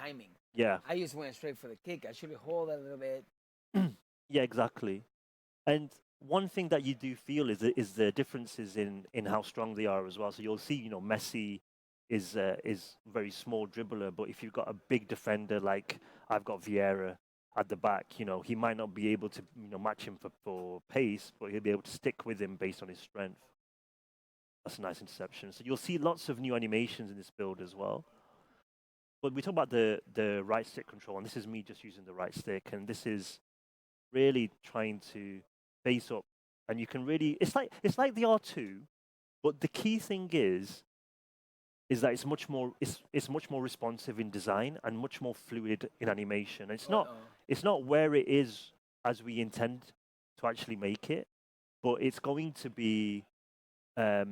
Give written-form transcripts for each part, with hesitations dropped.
timing. Yeah. I just went straight for the kick. I should hold a little bit. Yeah, exactly. And one thing that you do feel is the differences in how strong they are as well. So you'll see, Messi is very small dribbler, but if you've got a big defender like I've got Vieira at the back, he might not be able to match him for pace, but he'll be able to stick with him based on his strength. That's a nice interception. So you'll see lots of new animations in this build as well. But we talk about the right stick control, and this is me just using the right stick, and this is really trying to face up, and you can really it's like the R2, but the key thing is that it's much more responsive in design and much more fluid in animation. It's not where it is as we intend to actually make it, but it's going to be a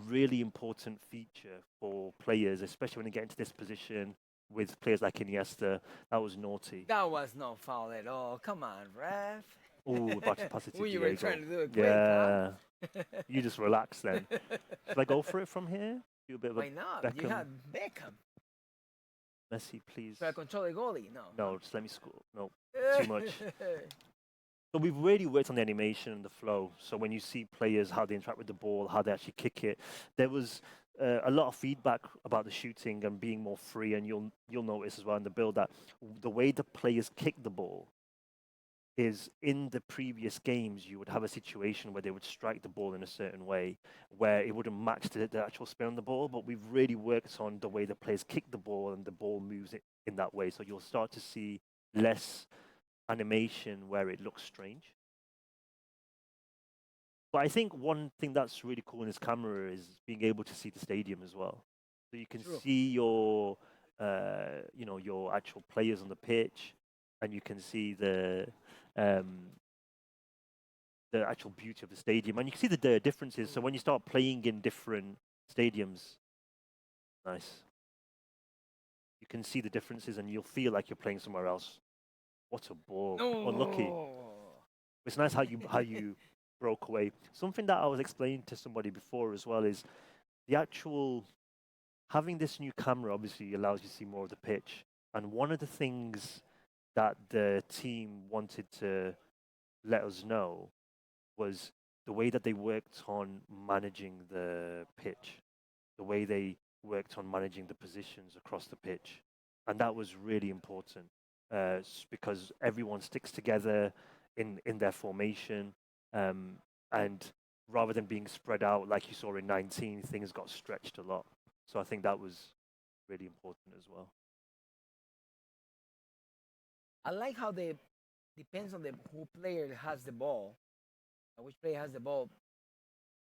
really important feature for players, especially when they get into this position with players like Iniesta. That was naughty. That was no foul at all. Come on, ref. Oh, about to pass it to Well, you Diego. were trying to do it quick, Yeah, huh? you just relax then. Should I go for it from here? Do a bit of Why a not? You Beckham. had Beckham. Messi, please. Should I control the goalie? No. No, just let me score. No, too much. So we've really worked on the animation and the flow. So when you see players, how they interact with the ball, how they actually kick it, there was a lot of feedback about the shooting and being more free. And you'll notice as well in the build that the way the players kick the ball is in the previous games you would have a situation where they would strike the ball in a certain way where it wouldn't match the actual spin on the ball, but we've really worked on the way the players kick the ball and the ball moves it in that way. So you'll start to see less animation where it looks strange. But I think one thing that's really cool in this camera is being able to see the stadium as well. So you can True. see your actual players on the pitch, and you can see um, the actual beauty of the stadium, and you can see the differences. So when you start playing in different stadiums, nice, you can see the differences, and you'll feel like you're playing somewhere else. What a ball! Unlucky. No. It's nice how you broke away. Something that I was explaining to somebody before as well is the actual having this new camera obviously allows you to see more of the pitch. And one of the things that the team wanted to let us know was the way that they worked on managing the pitch, the way they worked on managing the positions across the pitch. And that was really important because everyone sticks together in their formation. And rather than being spread out like you saw in 19, things got stretched a lot. So I think that was really important as well. I like how they depends on the who player has the ball, which player has the ball,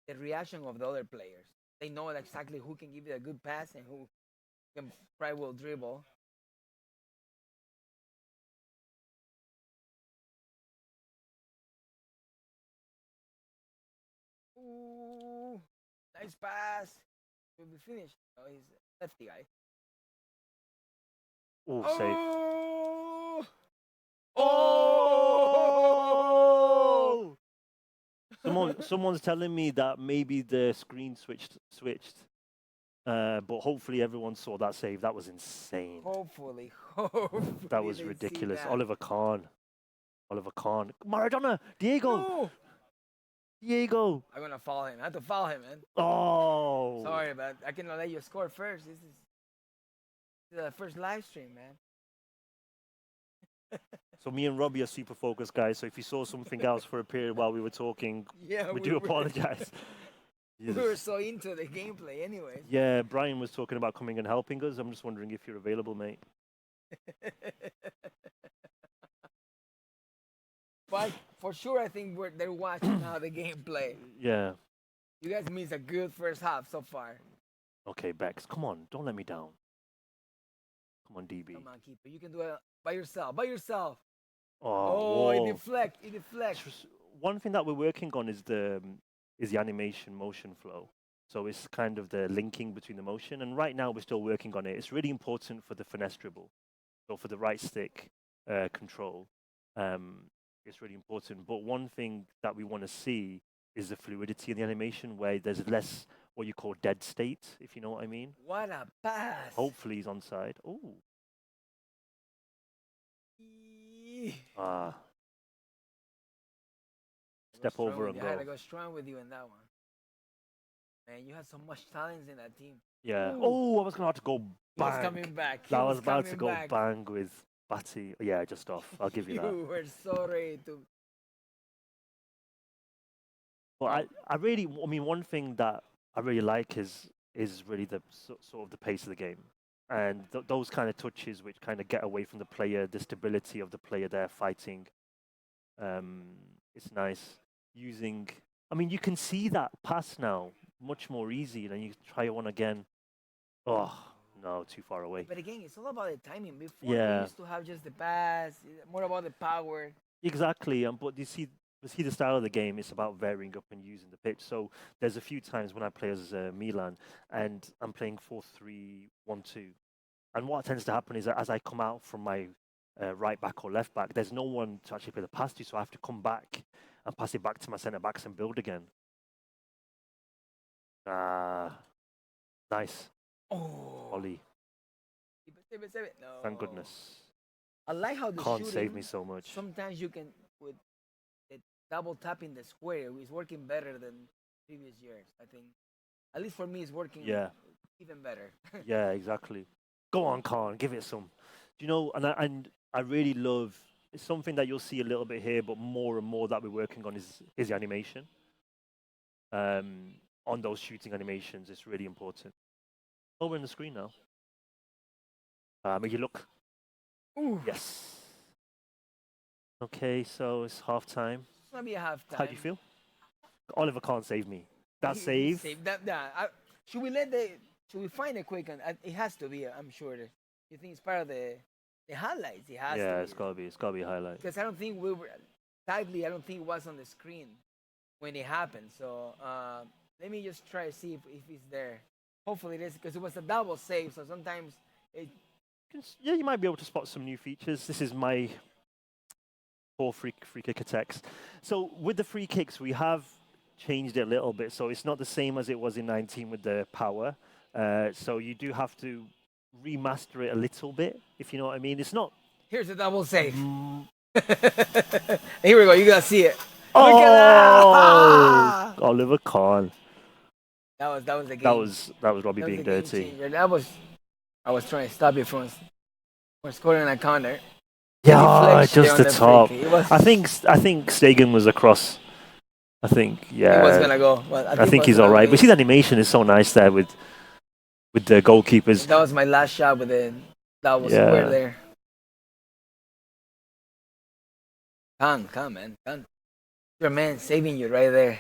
the reaction of the other players. They know exactly who can give you a good pass and who can probably will dribble. Ooh, nice pass. Will be finished. Oh, he's a lefty guy. Oh, safe. Oh, oh! Oh! Someone's telling me that maybe the screen switched. But hopefully everyone saw that save. That was insane. Hopefully, hopefully That was they see ridiculous. that. Oliver Kahn. Oliver Kahn. Maradona. Diego. No, Diego. I'm gonna follow him. I have to follow him, man. Oh. Sorry, but I cannot let you score first. This is the first live stream, man. So me and Robbie are super focused, guys. So if you saw something else for a period while we were talking, Yeah, we do apologize. We were so into the gameplay, anyways. Yeah, Brian was talking about coming and helping us. I'm just wondering if you're available, mate. But for sure, I think they're watching now the gameplay. Yeah. You guys missed a good first half so far. Okay, Bex, come on. Don't let me down. Come on, DB. Come on, keeper. You can do it by yourself. By yourself. Oh, It whoa. deflect. It deflects. One thing that we're working on is the animation motion flow. So it's kind of the linking between the motion. And right now we're still working on it. It's really important for the finesse dribble. So for the right stick control, it's really important. But one thing that we want to see is the fluidity in the animation where there's less what you call dead state, if you know what I mean. What a pass. Hopefully he's onside. Oh, Step over and I had go. to go strong with you in that one. Man, you had so much talent in that team. Yeah. Ooh. Oh, I was gonna have to go He was bang. coming back. I was about to go bang with Batty. Yeah, just off. I'll give you that. You were so ready to. But I really, I mean, one thing that I really like is really the sort of the pace of the game, and those kind of touches which kind of get away from the player, the stability of the player there fighting. It's nice using. I mean, you can see that pass now much more easy, and you try one again. Oh no, too far away. But again, it's all about the timing. Before we Yeah. used to have just the pass, more about the power. Exactly, but you see the style of the game. It's about varying up and using the pitch. So there's a few times when I play as Milan and I'm playing 4-3-1-2, and what tends to happen is that as I come out from my right back or left back, there's no one to actually play the pass to, so I have to come back and pass it back to my centre backs and build again. Nice. Oh, Ollie, save it. No. thank goodness. I like how the Can't shooting, save me so much. sometimes you can with the double tapping the square. It's working better than previous years. I think, at least for me, it's working. Yeah. Even better. Yeah, exactly. Go on, Khan, give it some. Do you know? And I really love. It's something that you'll see a little bit here, but more and more that we're working on is the animation. On those shooting animations, it's really important. Oh, we're on the screen now. Make you look. Ooh, Yes. Okay, so it's half time. it's gonna be a half time. How do you feel? Oliver can't save me. That save. Should we find a quick one? It has to be. I'm sure. You think it's part of the highlights? It has to Yeah, be. it's gotta be. It's gotta be a highlight. Because I don't think we were sadly. I don't think it was on the screen when it happened. So let me just try to see if it's there. Hopefully it is, because it was a double save. So sometimes it. Yeah, you might be able to spot some new features. This is my 4 free kick attacks. So with the free kicks, we have changed it a little bit. So it's not the same as it was in 19 with the power. So you do have to remaster it a little bit, if you know what I mean. It's not. Here's a double save. Here we go. You gotta see it. Oh, Look at that! Oliver Kahn. That was the game. That was Robbie That was being the game dirty. changer. I was trying to stop you from scoring a counter. Yeah, Deflection just on the the top. free kick. It was- I think Stegen was across. I think, yeah. He was gonna go. Well, I think he's all right. But see, the animation is so nice there with the goalkeepers. That was my last shot with it. That was Yeah. square there. Come, man. Come. Your man saving you right there.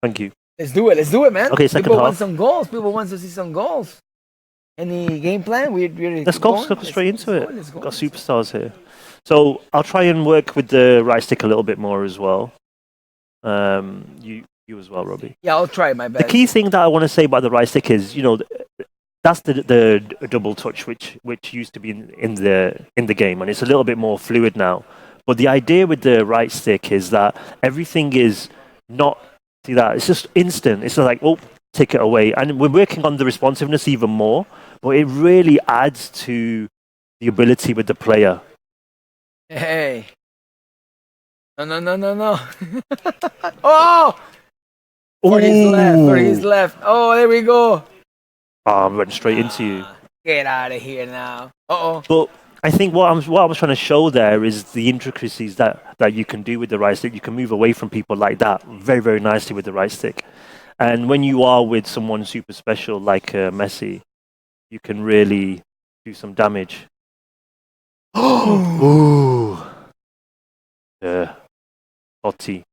Thank you. Let's do it, man. Okay, second People want half. some goals. People want to see some goals. Any game plan? Let's go straight into it. Let's go. We've got superstars here. So I'll try and work with the right stick a little bit more as well. You as well, Robbie. Yeah, I'll try my best. The key thing that I want to say about the right stick is, that's the double touch which used to be in the game, and it's a little bit more fluid now. But the idea with the right stick is that everything is not, see that, it's just instant. It's like, oh, take it away. And we're working on the responsiveness even more, but it really adds to the ability with the player. Hey. No. Oh! For his left. Oh, there we go. I went straight into you. Get out of here now. Uh-oh. But I think what I was trying to show there is the intricacies that you can do with the right stick. You can move away from people like that very, very nicely with the right stick. And when you are with someone super special like Messi, you can really do some damage. Ooh. Yeah. Totti.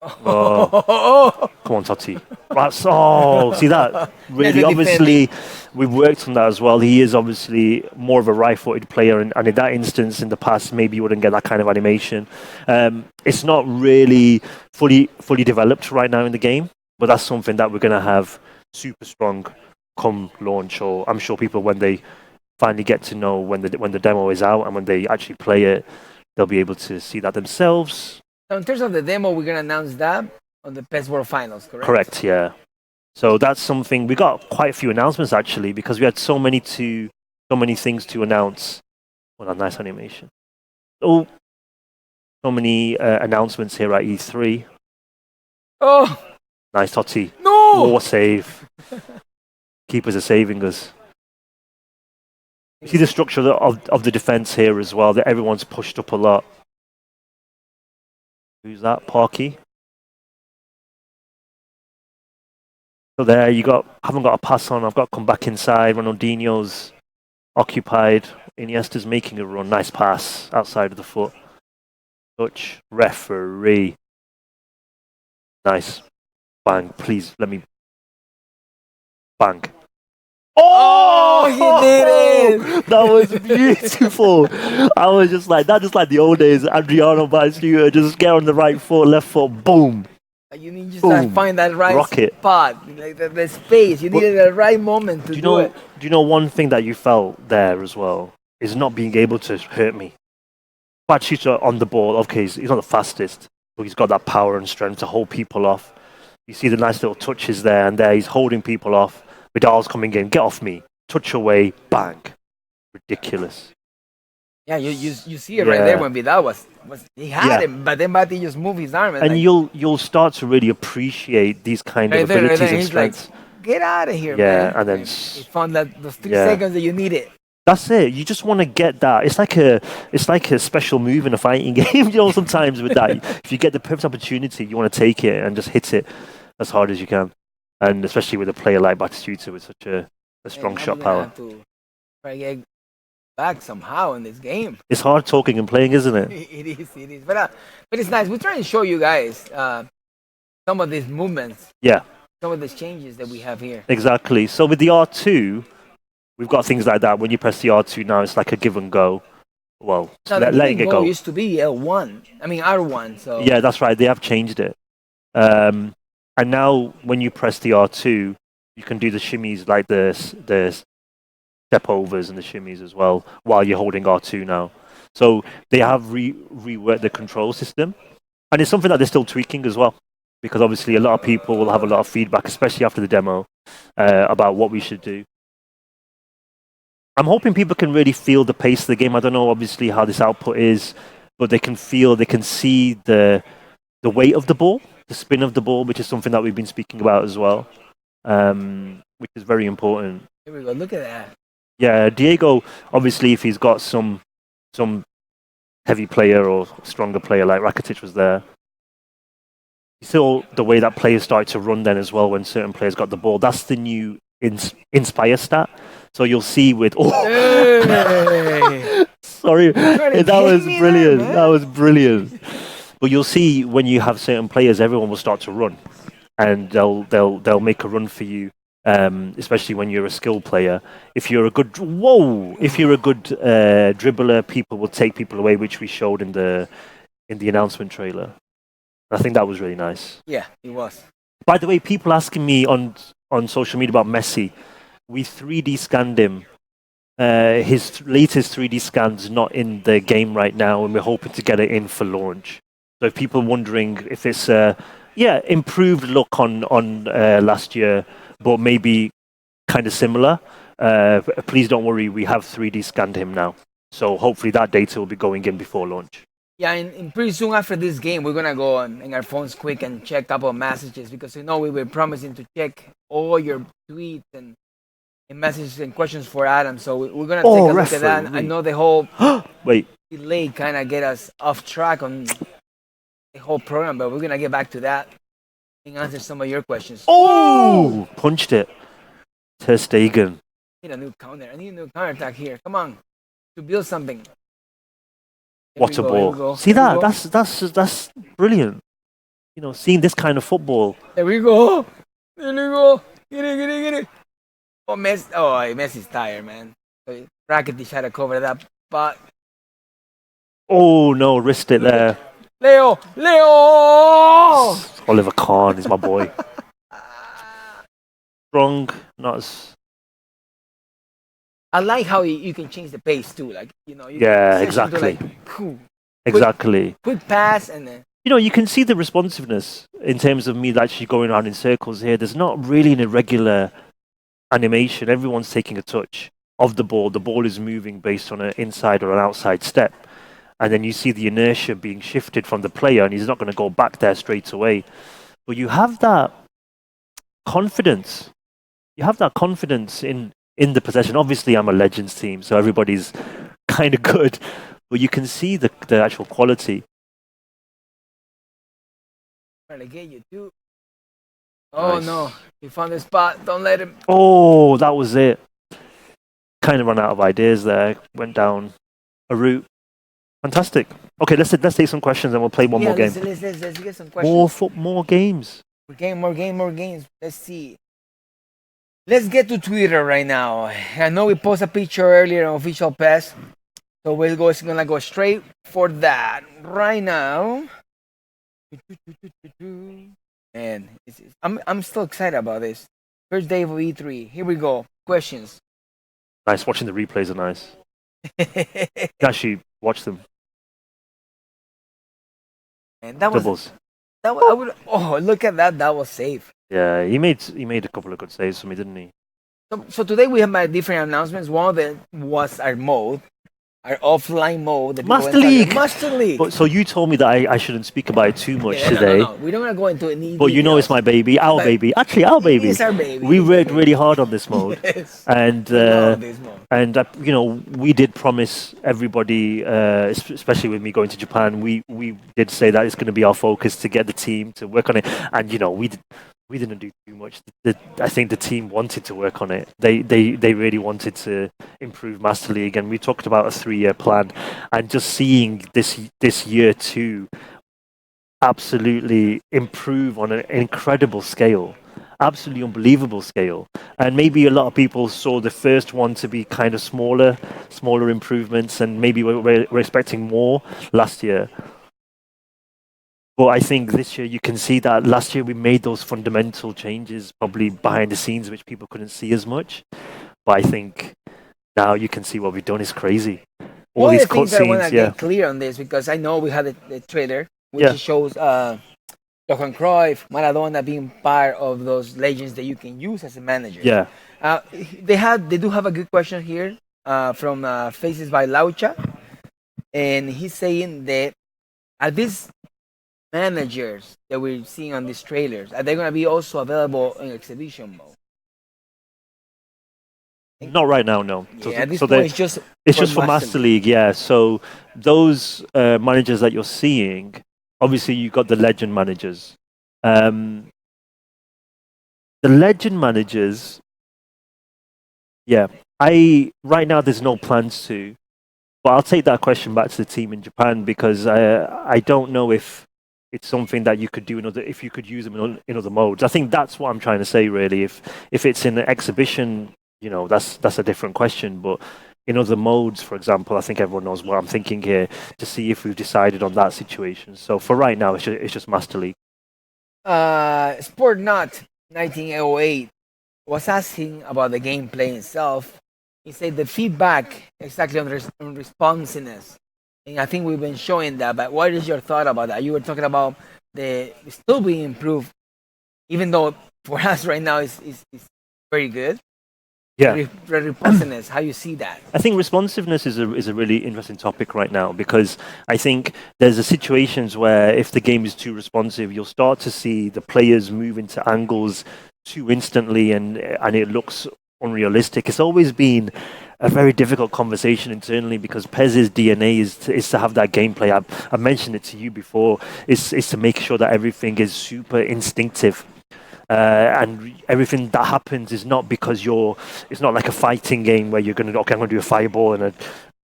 Oh. Come on, Totti. See that? Really, obviously, we've worked on that as well. He is obviously more of a right-footed player, and in that instance, in the past, maybe you wouldn't get that kind of animation. It's not really fully developed right now in the game, but that's something that we're going to have super strong come launch, or I'm sure people, when they finally get to know when the demo is out and when they actually play it, they'll be able to see that themselves. So in terms of the demo, we're gonna announce that on the PES World Finals, correct? Correct, yeah. So that's something, we got quite a few announcements actually, because we had so many things to announce. Well, a nice animation. Oh, so many announcements here at E3. Oh Nice Totti. no! More save. Keepers are saving us. You see the structure of the defense here as well, that everyone's pushed up a lot. Who's that? Parky? So there, haven't got a pass on. I've got to come back inside. Ronaldinho's occupied. Iniesta's making a run. Nice pass outside of the foot. Touch. Referee. Nice. Bang. Please let me. Bang. Oh, he did it! That was beautiful. I was just like the old days. Adriano Batistuta, just get on the right foot, left foot, boom. You need just Boom. find that right Rocket. spot, like the space. You needed the right moment to do it. Do you know one thing that you felt there as well is not being able to hurt me. Batistuta on the ball. Okay, he's not the fastest, but he's got that power and strength to hold people off. You see the nice little touches there, and there he's holding people off. Vidal's coming in, get off me, touch away, bang. Ridiculous. Yeah, you see it right there when Vidal was he had him, but then Bati just moved his arm. And like, you'll start to really appreciate these kind of right there, abilities right there, and he's like, strengths. get out of here, Yeah, man. and then he found those 3 seconds that you needed. That's it. You just want to get that. It's like a special move in a fighting game. You know, sometimes with that, if you get the perfect opportunity, you want to take it and just hit it as hard as you can. And especially with a player like Batistuta with such a strong shot power. Have to try to get back somehow in this game. It's hard talking and playing, isn't it? It is. But it's nice. We're trying to show you guys some of these movements. Yeah. Some of these changes that we have here. Exactly. So with the R2, we've got things like that. When you press the R2 now, it's like a give and go. Well, letting it go. Used to be L1. I mean R1. So yeah, that's right. They have changed it. And now when you press the R2, you can do the shimmies like the step overs and the shimmies as well while you're holding R2 now. So they have reworked the control system, and it's something that they're still tweaking as well, because obviously a lot of people will have a lot of feedback, especially after the demo, about what we should do. I'm hoping people can really feel the pace of the game. I don't know obviously how this output is, but they can see the weight of the ball, the spin of the ball, which is something that we've been speaking about as well, which is very important. Here we go. Look at that. Yeah, Diego, obviously, if he's got some heavy player or stronger player like Rakitic was there, you saw the way that players started to run then as well when certain players got the ball. That's the new Inspire stat. So you'll see with... Hey. Sorry, that was brilliant. That was brilliant. But you'll see when you have certain players, everyone will start to run, and they'll make a run for you. Especially when you're a skilled player. If you're a good dribbler, people will take people away, which we showed in the announcement trailer. I think that was really nice. Yeah, it was. By the way, people asking me on social media about Messi. We 3D scanned him. His latest 3D scan's not in the game right now, and we're hoping to get it in for launch. So if people are wondering if it's improved look on last year, but maybe kind of similar, please don't worry, we have 3D scanned him now. So hopefully that data will be going in before launch. Yeah, and pretty soon after this game, we're going to go on our phones quick and check a couple of messages, because we were promising to check all your tweets and messages and questions for Adam. So we're going to take a look at that. I know the whole delay kind of get us off track on the whole program, but we're going to get back to that and answer some of your questions. Oh! Punched it. Ter Stegen. I need a new counter. I need a new counter attack here. Come on. To build something. What a ball. See that? That's brilliant. You know, seeing this kind of football. There we go. There we go. Get it. Oh, Messi's tired, man. So Rakitic had to cover that, but... Oh, no, wrist it there. Leo! Oliver Kahn is my boy. Strong, not as... I like how you can change the pace too. Like, you exactly. Exactly. Quick pass and then... You can see the responsiveness in terms of me actually going around in circles here. There's not really an irregular animation. Everyone's taking a touch of the ball. The ball is moving based on an inside or an outside step. and then you see the inertia being shifted from the player, and he's not going to go back there straight away. But you have that confidence. You have that confidence in the possession. Obviously, I'm a Legends team, so everybody's kind of good, but you can see the actual quality. Trying to get you too. Oh Nice. no, he found the spot. Don't let him. Oh, that was it. Kind of run out of ideas there. Went down a route. Fantastic. Okay, let's take some questions and we'll play one more game. Let's get some questions. More games. More games. Let's see. Let's get to Twitter right now. I know we posted a picture earlier on Official Pass, so we're gonna go straight for that right now. Man, I'm still excited about this. First day of E3. Here we go. Questions. Nice. Watching the replays are nice. Actually, watch them. And that was Doubles. I would. Oh, look at that. That was safe. Yeah, he made a couple of good saves for me, didn't he? So today we have my different announcements. One of them was our mode, our offline mode. Master League. Master League. But so you told me that I shouldn't speak about it too much Yeah, today. No. We don't want to go into it. But you know it's my baby, our baby. Actually, our baby. It's our baby. We worked really hard on this mode, Yes. and Love this mode. and you know, we did promise everybody, especially with me going to Japan, we did say that it's going to be our focus to get the team to work on it, and you know, we didn't do too much. I think the team wanted to work on it. They really wanted to improve Master League, and we talked about a 3-year plan, and just seeing this year 2 absolutely improve on an incredible scale. Absolutely unbelievable scale. And maybe a lot of people saw the first one to be kind of smaller improvements, and maybe we're expecting more last year. But I think this year you can see that last year we made those fundamental changes, probably behind the scenes, which people couldn't see as much. But I think now you can see what we've done is crazy. All these things I want cutscenes, to get clear on this, because I know we had the trailer, which shows Johan Cruyff, Maradona being part of those legends that you can use as a manager. Yeah. They do have a good question here from Faces by Laucha, and he's saying that are these managers that we're seeing on these trailers, are they going to be also available in exhibition mode? Not right now, no. Yeah, at this point it's just for Master League, yeah. So those managers that you're seeing, obviously you got the legend managers. The legend managers, yeah. Right now there's no plans to, but I'll take that question back to the team in Japan, because I don't know if it's something that you could do if you could use them in other modes. I think that's what I'm trying to say, really. If it's in an exhibition, you know, that's a different question. But in other modes, for example, I think everyone knows what I'm thinking here, to see if we've decided on that situation. So for right now, it's just Master League. Sportnut 1908 was asking about the gameplay itself. He said the feedback exactly on responsiveness. And I think we've been showing that, but what is your thought about that? You were talking about the still being improved, even though for us right now it's very good. Yeah. Responsiveness, how you see that? I think responsiveness is a really interesting topic right now, because I think there's situations where if the game is too responsive, you'll start to see the players move into angles too instantly, and it looks unrealistic. It's always been a very difficult conversation internally, because PES's DNA is to have that gameplay. I mentioned it to you before. Is to make sure that everything is super instinctive. And everything that happens is not because it's not like a fighting game where I'm going to do a fireball and a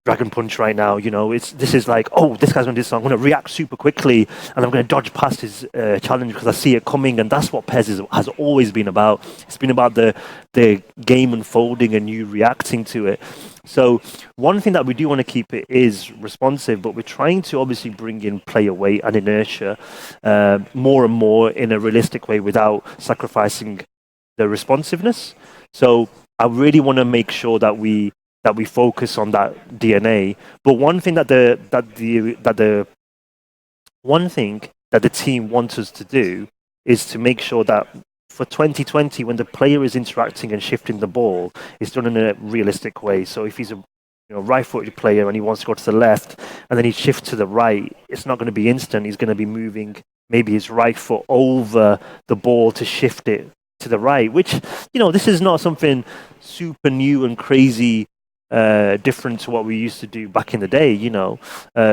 dragon punch right now. You know, this is like, oh, this guy's going to do this, so I'm going to react super quickly, and I'm going to dodge past his challenge because I see it coming. And that's what PES has always been about. It's been about the game unfolding and you reacting to it. So one thing that we do want to keep it is responsive, but we're trying to obviously bring in player weight and inertia more and more in a realistic way without sacrificing the responsiveness. So I really want to make sure that we focus on that DNA. But one thing that the team wants us to do is to make sure that for 2020, when the player is interacting and shifting the ball, it's done in a realistic way. So if he's right-footed player and he wants to go to the left and then he shifts to the right, it's not going to be instant. He's going to be moving maybe his right foot over the ball to shift it to the right, which, this is not something super new and crazy different to what we used to do back in the day,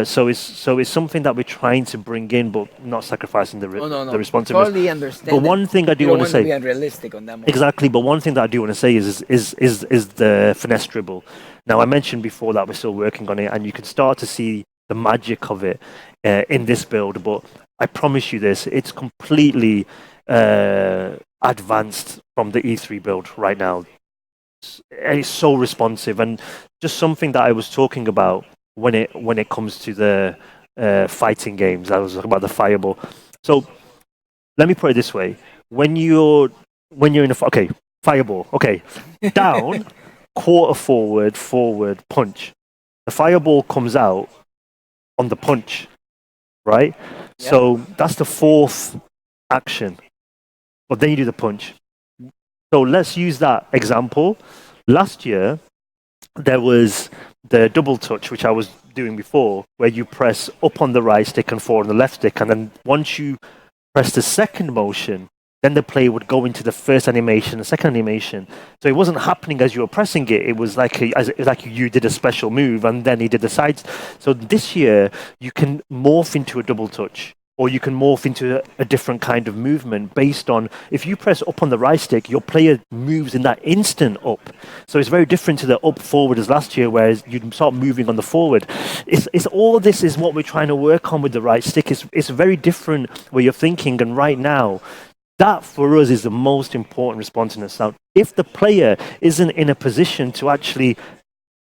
so it's something that we're trying to bring in, but not sacrificing the no. responsiveness. Totally understand. But one thing I do want to say, be unrealistic on that moment. exactly. But one thing that I do want to say is the finesse dribble. Now I mentioned before that we're still working on it, and you can start to see the magic of it in this build. But I promise you this: it's completely advanced from the E3 build right now. It's so responsive, and just something that I was talking about when it comes to the fighting games. I was talking about the fireball. So let me put it this way: when you're in a fireball, down, quarter forward, punch. The fireball comes out on the punch, right? Yeah. So that's the fourth action, but then you do the punch. So let's use that example. Last year, there was the double touch, which I was doing before, where you press up on the right stick and forward on the left stick. And then once you press the second motion, then the player would go into the first animation, the second animation. So it wasn't happening as you were pressing it. It was like you did a special move and then he did the sides. So this year, you can morph into a double touch, or you can morph into a different kind of movement based on, if you press up on the right stick, your player moves in that instant up. So it's very different to the up forward as last year, whereas you start moving on the forward. It's all this is what we're trying to work on with the right stick. It's very different where you're thinking, and right now, that for us is the most important responsiveness. Now, if the player isn't in a position to actually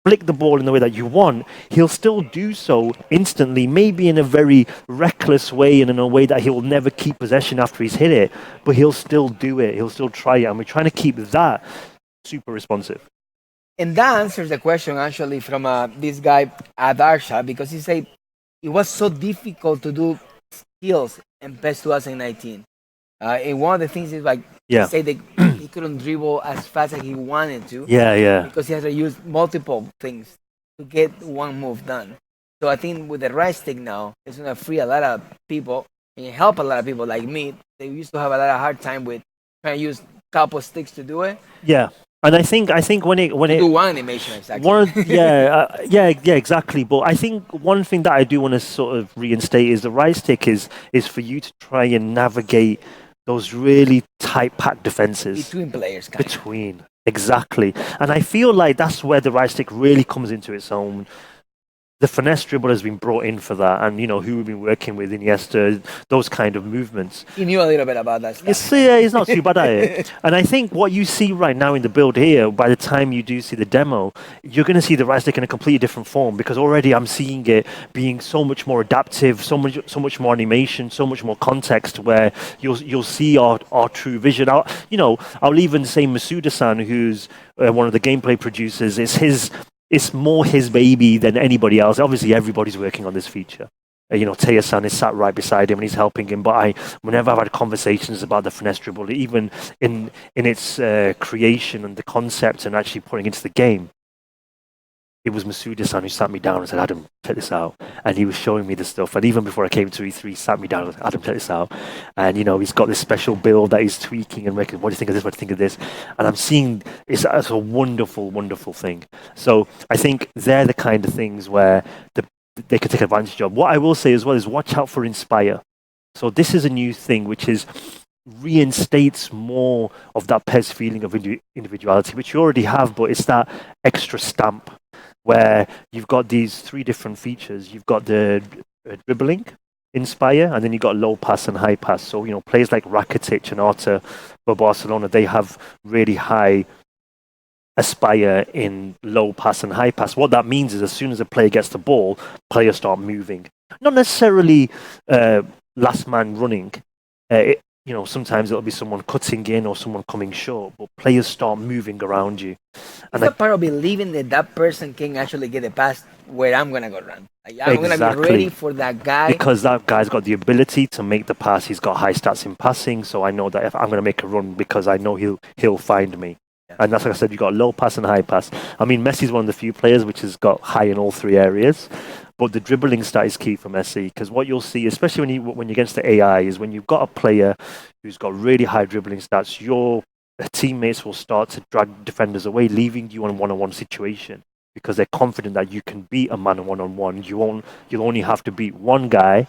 flick the ball in the way that you want, he'll still do so instantly, maybe in a very reckless way and in a way that he will never keep possession after he's hit it, but he'll still do it, he'll still try it, and we're trying to keep that super responsive. And that answers the question actually from this guy Adarsha, because he said it was so difficult to do skills in PES 2019. And one of the things is he said that he couldn't dribble as fast as he wanted to. Yeah. Because he has to use multiple things to get one move done. So I think with the right stick now, it's going to free a lot of people and help a lot of people like me. They used to have a lot of hard time with trying to use a couple sticks to do it. Yeah. And I think when it do one animation exactly. Exactly. But I think one thing that I do want to sort of reinstate is the right stick is for you to try and navigate those really tight packed defenses between players. Exactly. And I feel like that's where the right stick really comes into its own. The finesse dribble has been brought in for that, and who we've been working with, Iniesta, those kind of movements. He knew a little bit about that stuff. He's not too bad at it. And I think what you see right now in the build here, by the time you do see the demo, you're going to see the right stick in a completely different form, because already I'm seeing it being so much more adaptive, so much more animation, so much more context, where you'll see our true vision. I'll even say Masuda-san, who's one of the gameplay producers, it's more his baby than anybody else. Obviously, everybody's working on this feature. Taya-san is sat right beside him and he's helping him. But whenever I've had conversations about the finesse dribble, even in its creation and the concept and actually putting into the game, it was Masuda-san who sat me down and said, "Adam, check this out." And he was showing me the stuff. And even before I came to E3, he sat me down and said, "Adam, check this out." And, he's got this special build that he's tweaking and making, "What do you think of this? What do you think of this?" And I'm seeing it's a wonderful, wonderful thing. So I think they're the kind of things where they can take advantage of. What I will say as well is watch out for Inspire. So this is a new thing, which reinstates more of that PES feeling of individuality, which you already have, but it's that extra stamp, where you've got these three different features. You've got the dribbling, Inspire, and then you've got low pass and high pass. So, players like Rakitic and Arta for Barcelona, they have really high Aspire in low pass and high pass. What that means is as soon as a player gets the ball, players start moving. Not necessarily last man running. Sometimes it'll be someone cutting in or someone coming short, but players start moving around you. And it's a part of believing that person can actually get a pass where I'm going to go run. I'm going to be ready for that guy. Because that guy's got the ability to make the pass. He's got high stats in passing, so I know that if I'm going to make a run because I know he'll find me. Yeah. And that's like I said, you've got low pass and high pass. I mean, Messi's one of the few players which has got high in all three areas. But the dribbling stat is key for Messi, because what you'll see, especially when you're against the AI, is when you've got a player who's got really high dribbling stats, your teammates will start to drag defenders away, leaving you on a one-on-one situation, because they're confident that you can beat a man one-on-one. You'll only have to beat one guy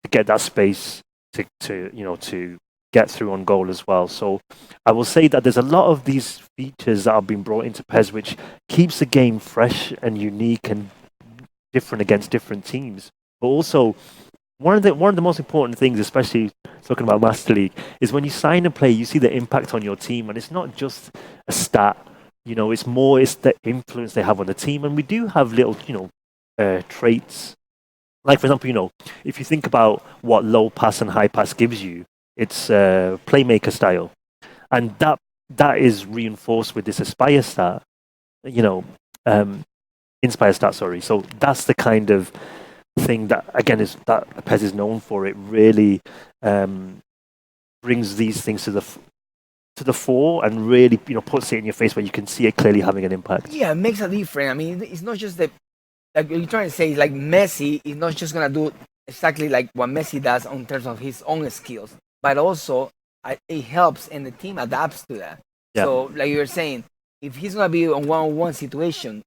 to get that space to get through on goal as well. So I will say that there's a lot of these features that have been brought into PES, which keeps the game fresh and unique and different against different teams. But also, one of the most important things, especially talking about Master League, is when you sign a player, you see the impact on your team, and it's not just a stat. It's the influence they have on the team, and we do have little traits. Like, for example, if you think about what low pass and high pass gives you, it's playmaker style, and that is reinforced with this Aspire stat. Inspire stat, sorry. So that's the kind of thing that, again, is that PES is known for. It really brings these things to the fore and really puts it in your face where you can see it clearly having an impact. Yeah, it makes a difference. I mean, it's not just like you're trying to say, like Messi is not just gonna do exactly like what Messi does in terms of his own skills, but also it helps and the team adapts to that. Yeah. So, like you were saying, if he's gonna be on one-on-one situation,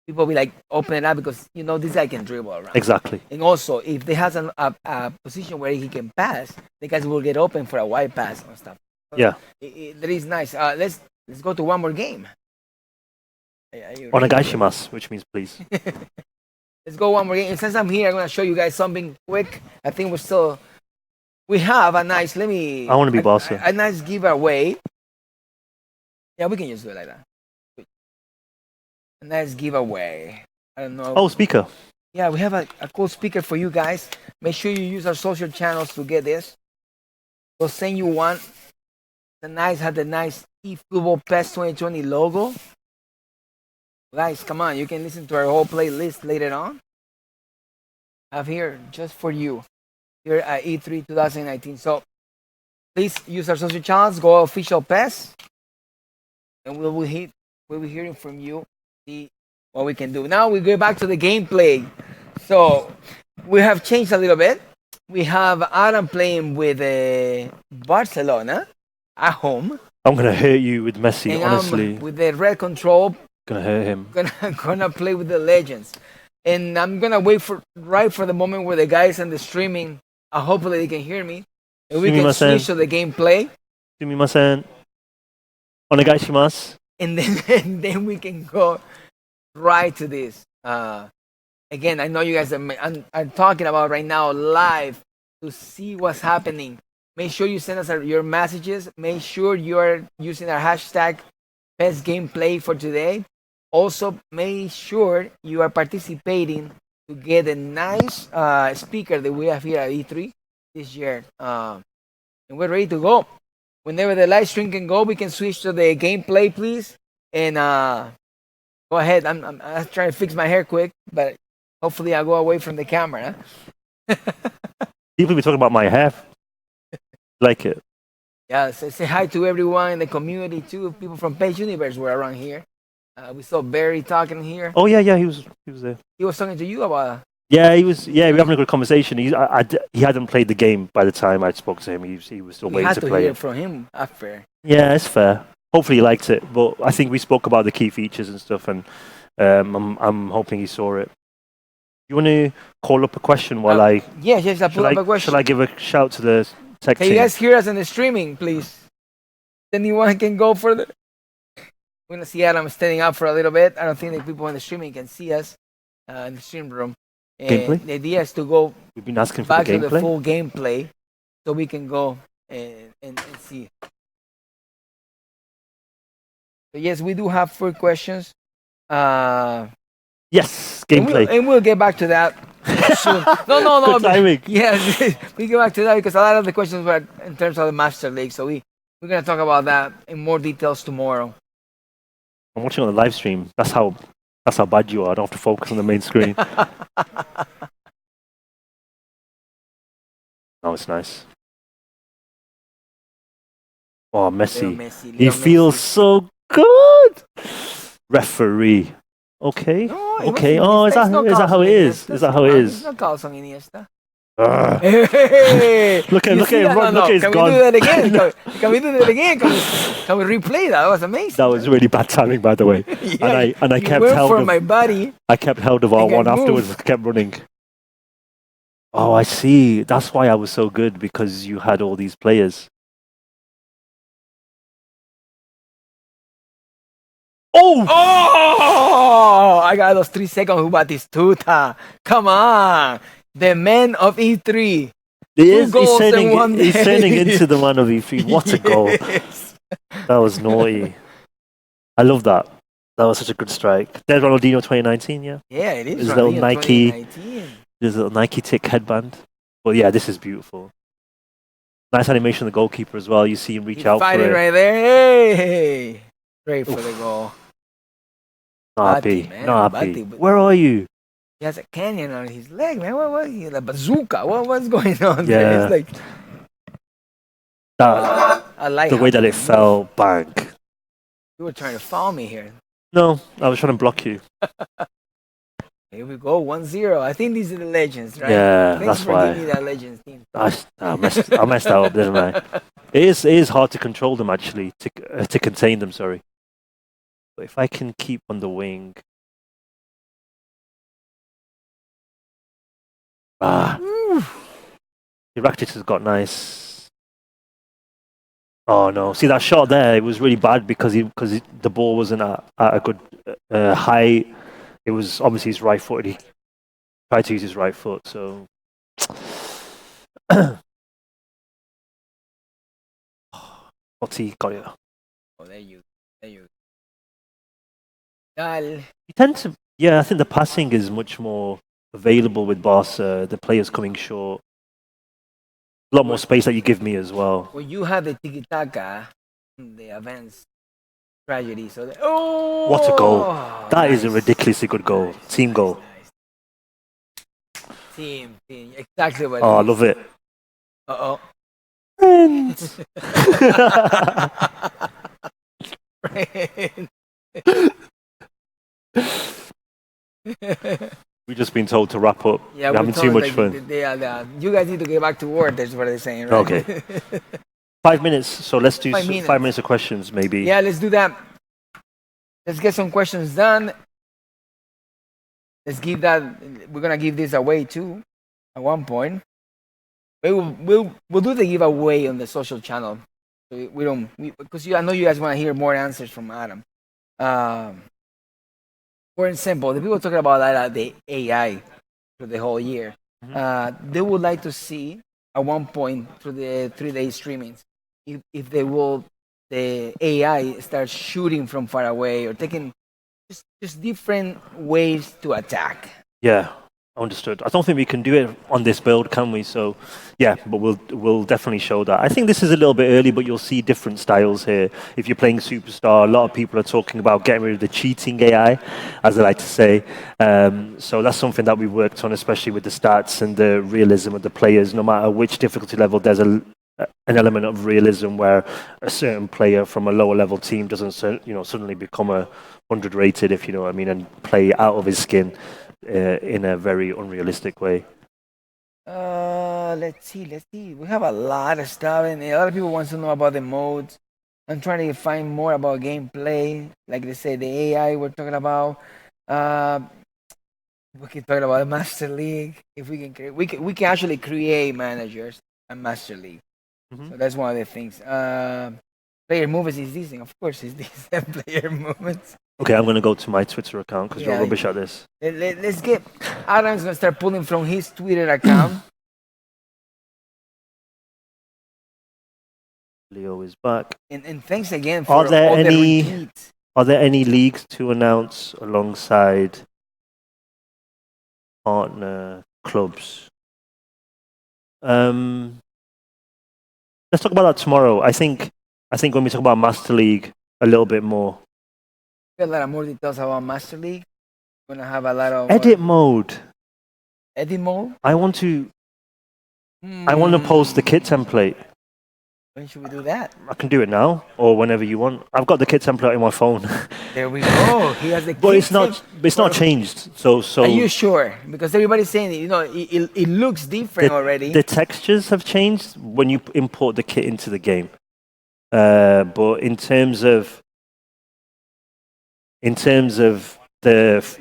people will be like open it up because this guy can dribble around. Exactly. And also, if they has a position where he can pass, the guys will get open for a wide pass and stuff. So yeah, that is nice. Let's go to one more game. Onegaishimasu, which means please. Let's go one more game. And since I'm here, I'm gonna show you guys something quick. I think we have a nice. I want to be boss. A nice giveaway. Yeah, we can just do it like that. A nice giveaway. I don't know. Oh, speaker. Yeah, we have a cool speaker for you guys. Make sure you use our social channels to get this. We'll send you one. Had the nice eFootball PES 2020 logo. Guys, come on. You can listen to our whole playlist later on. I have here just for you. Here at E3 2019. So please use our social channels. Go official PES. And we'll be hearing from you. See what we can do. Now we go back to the gameplay. So we have changed a little bit. We have Adam playing with Barcelona at home. I'm gonna hurt you with Messi, and honestly. With the red control. Gonna hurt him. Gonna play with the legends. And I'm gonna wait for the moment where the guys in the streaming hopefully they can hear me. And we can switch to the gameplay. Sumimasen. Onegaishimasu. And then we can go right to this. Again, I know you guys are talking about right now live to see what's happening. Make sure you send us your messages. Make sure you are using our hashtag PES Gameplay for today. Also, make sure you are participating to get a nice speaker that we have here at E3 this year. And we're ready to go. Whenever the live stream can go, we can switch to the gameplay, please. And go ahead. I'm trying to fix my hair quick, but hopefully I'll go away from the camera. People be talking about my hair. Like it. Yeah, say hi to everyone in the community too. People from PES Universe were around here. We saw Barry talking here. Oh yeah, he was there. He was talking to you about. Yeah, he was. Yeah, we were having a good conversation. He hadn't played the game by the time I spoke to him. He was still waiting to play hear from him. That's fair. Yeah, it's fair. Hopefully he liked it, but I think we spoke about the key features and stuff, and I'm hoping he saw it. You want to call up a question while I? Yes, I pull up a question. Shall I give a shout to the tech team? Can you guys hear us in the streaming, please? Anyone can go further. We're gonna see Adam standing up for a little bit. I don't think the people in the streaming can see us in the stream room. Gameplay? The idea is to go We've been asking for back the to gameplay? the full gameplay so we can go and see. So yes, we do have 4 questions. Yes, gameplay. And we'll get back to that soon. No. Good timing. Yes, we get back to that because a lot of the questions were in terms of the Master League. So we're going to talk about that in more details tomorrow. I'm watching on the live stream. That's how bad you are. I don't have to focus on the main screen. Oh, it's nice. Oh, Leo Messi. Messi. He Leo feels Messi. so good. Referee. Okay. No, it Okay. was Oh, Iniesta. It's not is that how it is? Iniesta. Is that how it It's is? not Carlson Iniesta. Ugh. Hey, Look at you look see at him that? run. No, Look no. at his Can we gone. do that again? Can we do that again? Can we replay that? That was amazing. That was really bad timing, by the way. Yeah, And I you kept went held for of my body. I kept held of Like I R1 afterwards. moved. I kept running. Oh, I see. That's why I was so good, because you had all these players. Oh! Oh, I got those 3 seconds. Who Batistuta? Come on, the man of E3. He's goals in one he's turning day. into the man of E3. What a goal. Yes. That was naughty. I love that. That was such a good strike. There's Ronaldinho 2019, yeah. Yeah, it is. His little Ronaldinho Nike, 2019. his little Nike tick headband. But yeah, this is beautiful. Nice animation of the goalkeeper as well. You see him reach He's out for fighting it. right there. Hey, straight for the goal. Not Bati, happy. man, Not happy. Bati, but- Where are you? He has a canyon on his leg, man. What? He like bazooka. What's going on there? Yeah. It's like That I like the how way that they it move. fell, bang. You were trying to foul me here. No, I was trying to block you. Here we go, 1-0. I think these are the legends, right? Yeah, Thanks that's for why. giving me that legends team. I messed that up, didn't I? It is hard to control them, actually, to contain them. Sorry, but if I can keep on the wing, Rakitic has got nice. Oh no! See that shot there? It was really bad because the ball wasn't at a good height. It was obviously his right foot. He tried to use his right foot, so. Totti got it. Oh, there you. Dal. You tend to, yeah. I think the passing is much more available with Barca. The players coming short. A lot more space that you give me as well. Well, you have the tiki taka, the advanced tragedy. So oh, What a goal! That is a nice. ridiculously good goal. Team goal. Nice. Team, exactly what. Oh, I it is. love it. Uh-oh. Friends. We've just been told to wrap up. Yeah, We're having too much fun. You guys need to get back to work. That's what they're saying, right? Okay. 5 minutes. So let's do 5 minutes. 5 minutes of questions, maybe. Yeah, let's do that. Let's get some questions done. Let's give that. We're gonna give this away too. At one point, we'll do the giveaway on the social channel. So we don't because I know you guys want to hear more answers from Adam. For example, the people talking about that the AI for the whole year. They would like to see at one point through the 3-day streamings if they will the AI start shooting from far away or taking just different ways to attack. Yeah, understood. I don't think we can do it on this build, can we? So, yeah, but we'll definitely show that. I think this is a little bit early, but you'll see different styles here. If you're playing Superstar, a lot of people are talking about getting rid of the cheating AI, as I like to say. So that's something that we've worked on, especially with the stats and the realism of the players. No matter which difficulty level, there's an element of realism where a certain player from a lower level team doesn't, suddenly become a 100 rated, if you know what I mean, and play out of his skin in a very unrealistic way. Let's see. We have a lot of stuff, and a lot of people want to know about the modes. I'm trying to find more about gameplay. Like they say, the AI we're talking about. We can talk about the Master League. If we can create, we can actually create managers and Master League. So that's one of the things. Player movements is decent. Of course, it's decent. Player movements. Okay, I'm going to go to my Twitter account because you're Yeah, rubbish at this. Let's get Adam's going to start pulling from his Twitter account. Leo is back. And thanks again for Are there all the any retweets. Are there any leagues to announce alongside partner clubs? Let's talk about that tomorrow. I think when we talk about Master League a little bit more. A lot of more details about Master League. We're gonna have a lot of Edit mode. edit mode. I want to post the kit template. When should we do that? I can do it now or whenever you want. I've got the kit template in my phone. There we go. He has the But it's kit not. tip It's not for- changed. So Are you sure? Because everybody's saying, it looks different the, already. the textures have changed when you import the kit into the game. But in terms of the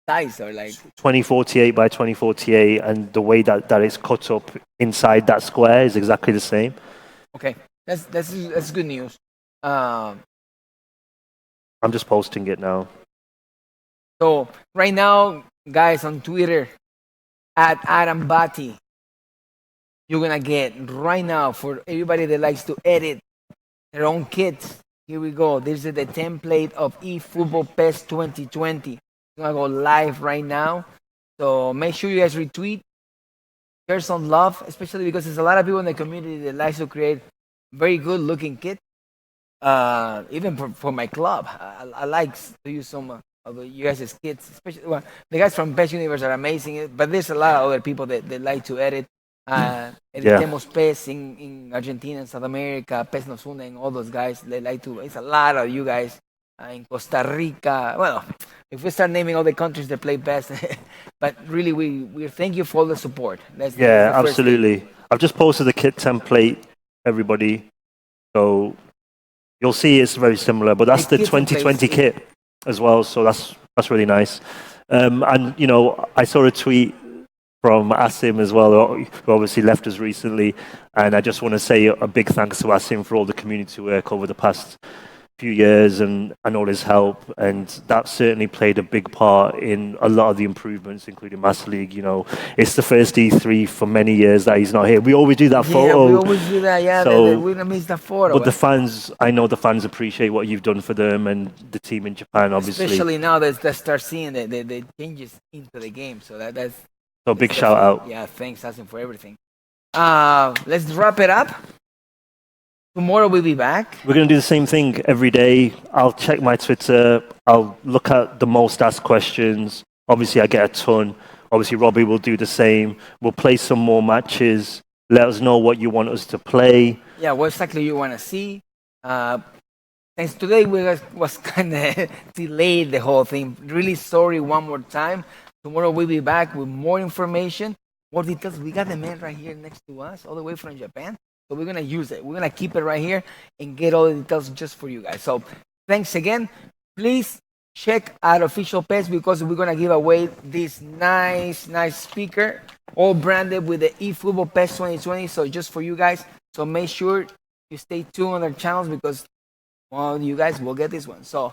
Size are like 2048 by 2048 and the way that it's cut up inside that square is exactly the same. okay. That's good news. Um, I'm just posting it now. so right now, guys, on Twitter at Adam Bati, you're gonna get right now for everybody that likes to edit their own kits. Here we go. This is the template of eFootball PES 2020. It's gonna go live right now. So make sure you guys retweet, share some love, especially because there's a lot of people in the community that likes to create very good looking kits. Even for my club, I like to use some of you guys' kits, especially the guys from PES Universe are amazing. But there's a lot of other people that like to edit. Editemos PES in Argentina and South America, PES Nos Une, and all those guys. They like to. It's a lot of you guys in Costa Rica. Well, if we start naming all the countries that play PES, but really, we thank you for all the support. That's the first thing. Absolutely. I've just posted the kit template, everybody. So you'll see it's very similar, but that's the kit template 2020 is- kit as well. So that's really nice. And I saw a tweet from Asim as well, who obviously left us recently, and I just want to say a big thanks to Asim for all the community work over the past few years and all his help, and that certainly played a big part in a lot of the improvements, including Master League. It's the first E3 for many years that he's not here. We always do that photo. Yeah, we always do that. Yeah, So- we're gonna miss the photo. But the fans, I know the fans appreciate what you've done for them and the team in Japan, obviously. especially now that they start seeing the changes into the game. So that's So big that's shout out. definitely- Yeah, thanks, Asim, for everything. Let's wrap it up. Tomorrow we'll be back. We're going to do the same thing every day. I'll check my Twitter. I'll look at the most asked questions. Obviously, I get a ton. Obviously, Robbie will do the same. We'll play some more matches. Let us know what you want us to play. Yeah, what exactly you want to see. Thanks. Today was kind of delayed the whole thing. Really sorry one more time. Tomorrow we'll be back with more information, more details. We got the man right here next to us, all the way from Japan. So we're gonna use it. We're gonna keep it right here and get all the details just for you guys. So thanks again. Please check out Official PES because we're gonna give away this nice speaker, all branded with the eFootball PES 2020. So just for you guys. So make sure you stay tuned on our channels because one of you guys will get this one. So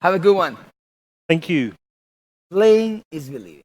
have a good one. Thank you. Playing is believing.